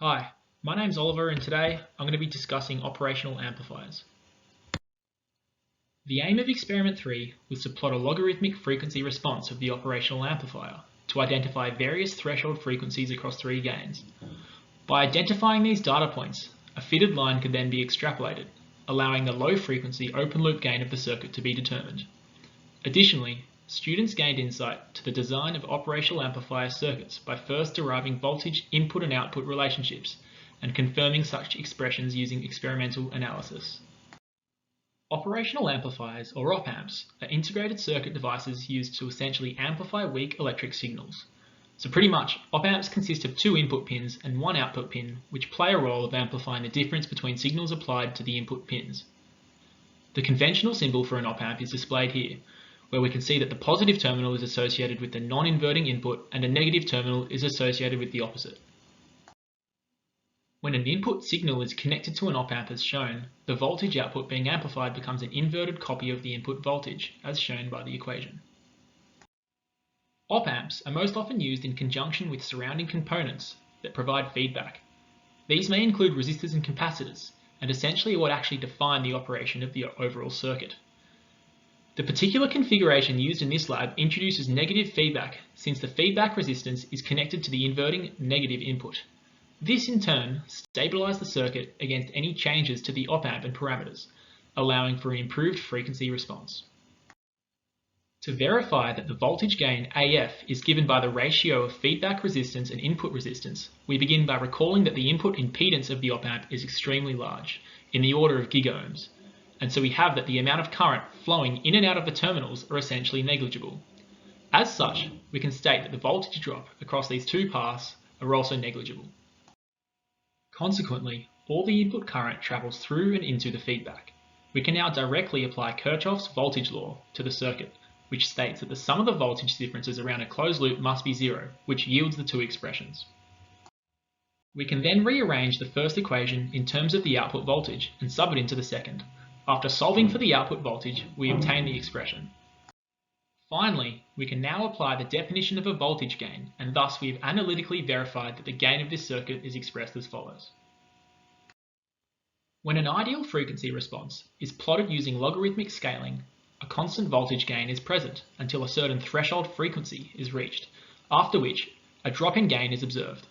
Hi, my name's Oliver and today I'm going to be discussing operational amplifiers. The aim of experiment 3 was to plot a logarithmic frequency response of the operational amplifier to identify various threshold frequencies across 3 gains. By identifying these data points, a fitted line could then be extrapolated, allowing the low frequency open loop gain of the circuit to be determined. Additionally, students gained insight to the design of operational amplifier circuits by first deriving voltage input and output relationships and confirming such expressions using experimental analysis. Operational amplifiers, or op-amps, are integrated circuit devices used to essentially amplify weak electric signals. So pretty much, op-amps consist of 2 input pins and 1 output pin, which play a role of amplifying the difference between signals applied to the input pins. The conventional symbol for an op-amp is displayed here, where we can see that the positive terminal is associated with the non-inverting input and a negative terminal is associated with the opposite. When an input signal is connected to an op-amp as shown, the voltage output being amplified becomes an inverted copy of the input voltage, as shown by the equation. Op-amps are most often used in conjunction with surrounding components that provide feedback. These may include resistors and capacitors, and essentially are what actually define the operation of the overall circuit. The particular configuration used in this lab introduces negative feedback since the feedback resistance is connected to the inverting negative input. This in turn stabilizes the circuit against any changes to the op-amp and parameters, allowing for an improved frequency response. To verify that the voltage gain AF is given by the ratio of feedback resistance and input resistance, we begin by recalling that the input impedance of the op-amp is extremely large, in the order of gigaohms. And so we have that the amount of current flowing in and out of the terminals are essentially negligible. As such, we can state that the voltage drop across these 2 paths are also negligible. Consequently, all the input current travels through and into the feedback. We can now directly apply Kirchhoff's voltage law to the circuit, which states that the sum of the voltage differences around a closed loop must be 0, which yields the 2 expressions. We can then rearrange the first equation in terms of the output voltage and sub it into the second. After solving for the output voltage, we obtain the expression. Finally, we can now apply the definition of a voltage gain, and thus we have analytically verified that the gain of this circuit is expressed as follows. When an ideal frequency response is plotted using logarithmic scaling, a constant voltage gain is present until a certain threshold frequency is reached, after which a drop in gain is observed.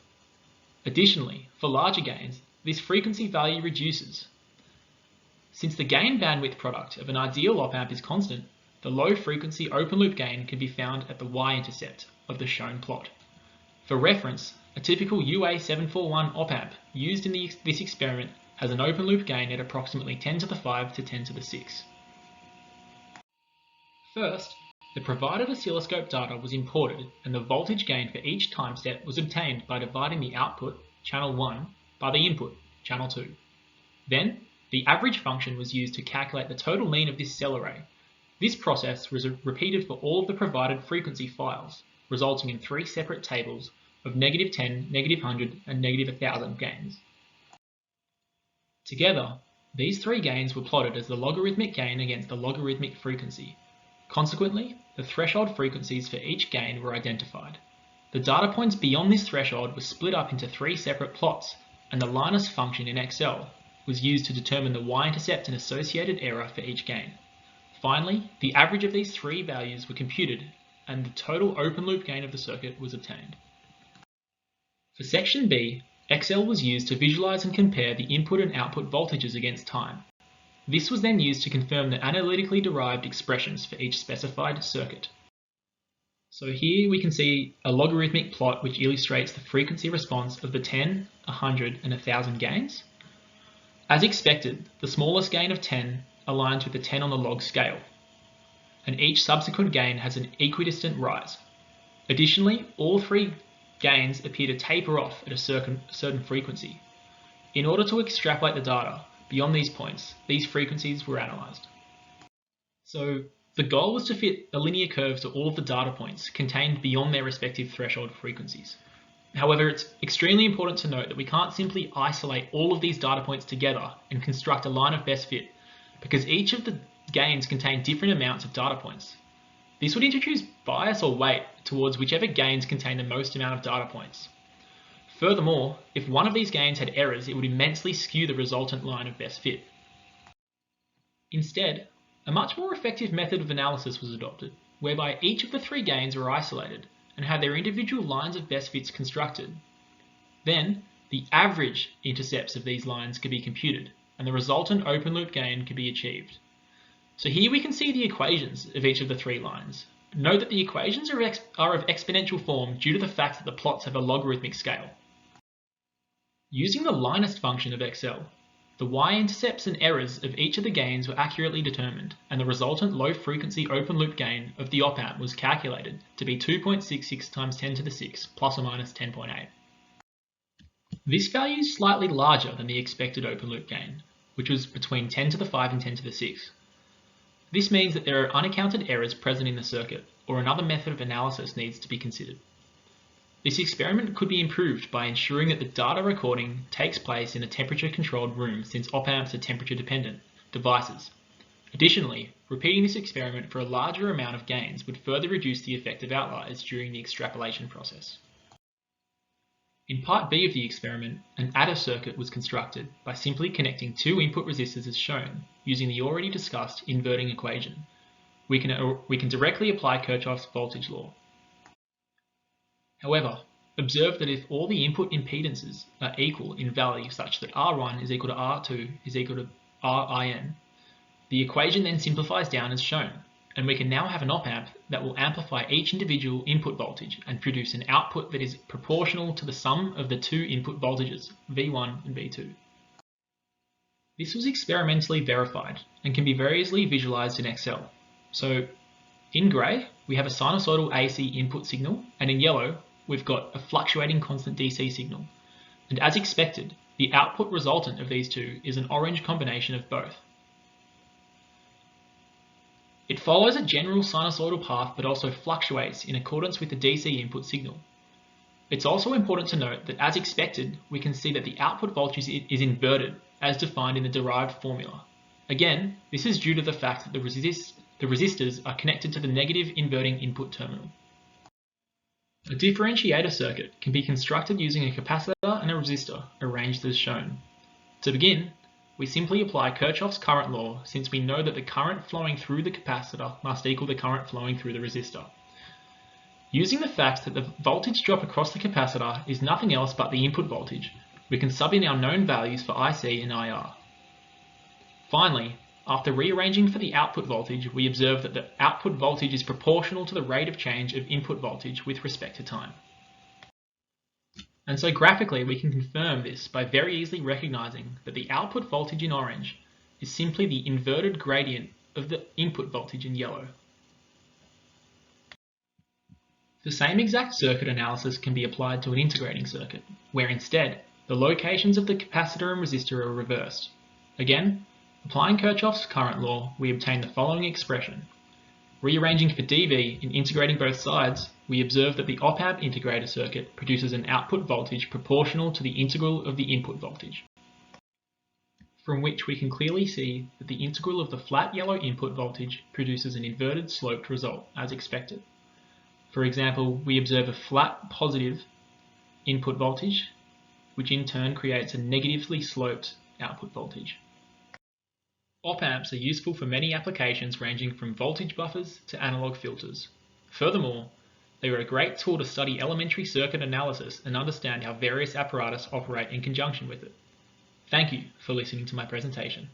Additionally, for larger gains, this frequency value reduces. Since the gain bandwidth product of an ideal op-amp is constant, the low frequency open loop gain can be found at the y-intercept of the shown plot. For reference, a typical UA741 op-amp used in this experiment has an open loop gain at approximately 10 to the 5 to 10 to the 6. First, the provided oscilloscope data was imported and the voltage gain for each time step was obtained by dividing the output, channel 1, by the input, channel 2. Then, the average function was used to calculate the total mean of this cell array. This process was repeated for all of the provided frequency files, resulting in 3 separate tables of -10, -100, and -1000 gains. Together, these 3 gains were plotted as the logarithmic gain against the logarithmic frequency. Consequently, the threshold frequencies for each gain were identified. The data points beyond this threshold were split up into 3 separate plots, and the Linus function in Excel was used to determine the y-intercept and associated error for each gain. Finally, the average of these 3 values were computed and the total open loop gain of the circuit was obtained. For section B, Excel was used to visualize and compare the input and output voltages against time. This was then used to confirm the analytically derived expressions for each specified circuit. So here we can see a logarithmic plot which illustrates the frequency response of the 10, 100, and 1000 gains. As expected, the smallest gain of 10 aligns with the 10 on the log scale, and each subsequent gain has an equidistant rise. Additionally, all 3 gains appear to taper off at a certain frequency. In order to extrapolate the data beyond these points, these frequencies were analysed. So the goal was to fit a linear curve to all of the data points contained beyond their respective threshold frequencies. However, it's extremely important to note that we can't simply isolate all of these data points together and construct a line of best fit, because each of the gains contain different amounts of data points. This would introduce bias or weight towards whichever gains contain the most amount of data points. Furthermore, if one of these gains had errors, it would immensely skew the resultant line of best fit. Instead, a much more effective method of analysis was adopted, whereby each of the three gains were isolated and had their individual lines of best fits constructed. Then, the average intercepts of these lines could be computed, and the resultant open loop gain could be achieved. So here we can see the equations of each of the three lines. Note that the equations are of exponential form due to the fact that the plots have a logarithmic scale. Using the linest function of Excel, the y-intercepts and errors of each of the gains were accurately determined, and the resultant low-frequency open-loop gain of the op-amp was calculated to be 2.66 times 10 to the 6 plus or minus 10.8. This value is slightly larger than the expected open-loop gain, which was between 10 to the 5 and 10 to the 6. This means that there are unaccounted errors present in the circuit, or another method of analysis needs to be considered. This experiment could be improved by ensuring that the data recording takes place in a temperature-controlled room, since op-amps are temperature-dependent devices. Additionally, repeating this experiment for a larger amount of gains would further reduce the effect of outliers during the extrapolation process. In part B of the experiment, an adder circuit was constructed by simply connecting two input resistors as shown, using the already discussed inverting equation. We can directly apply Kirchhoff's voltage law. However, observe that if all the input impedances are equal in value such that R1 is equal to R2 is equal to RIN, the equation then simplifies down as shown, and we can now have an op-amp that will amplify each individual input voltage and produce an output that is proportional to the sum of the two input voltages, V1 and V2. This was experimentally verified and can be variously visualized in Excel. So, in grey, we have a sinusoidal AC input signal, and in yellow, we've got a fluctuating constant DC signal. And as expected, the output resultant of these two is an orange combination of both. It follows a general sinusoidal path but also fluctuates in accordance with the DC input signal. It's also important to note that as expected, we can see that the output voltage is inverted as defined in the derived formula. Again, this is due to the fact that the resistors are connected to the negative inverting input terminal. A differentiator circuit can be constructed using a capacitor and a resistor arranged as shown. To begin, we simply apply Kirchhoff's current law, since we know that the current flowing through the capacitor must equal the current flowing through the resistor. Using the fact that the voltage drop across the capacitor is nothing else but the input voltage, we can sub in our known values for IC and IR. Finally, after rearranging for the output voltage, we observe that the output voltage is proportional to the rate of change of input voltage with respect to time. And so graphically we can confirm this by very easily recognizing that the output voltage in orange is simply the inverted gradient of the input voltage in yellow. The same exact circuit analysis can be applied to an integrating circuit, where instead the locations of the capacitor and resistor are reversed. Again, applying Kirchhoff's current law, we obtain the following expression. Rearranging for dV and integrating both sides, we observe that the op-amp integrator circuit produces an output voltage proportional to the integral of the input voltage, from which we can clearly see that the integral of the flat yellow input voltage produces an inverted sloped result, as expected. For example, we observe a flat positive input voltage, which in turn creates a negatively sloped output voltage. Op-amps are useful for many applications ranging from voltage buffers to analog filters. Furthermore, they are a great tool to study elementary circuit analysis and understand how various apparatus operate in conjunction with it. Thank you for listening to my presentation.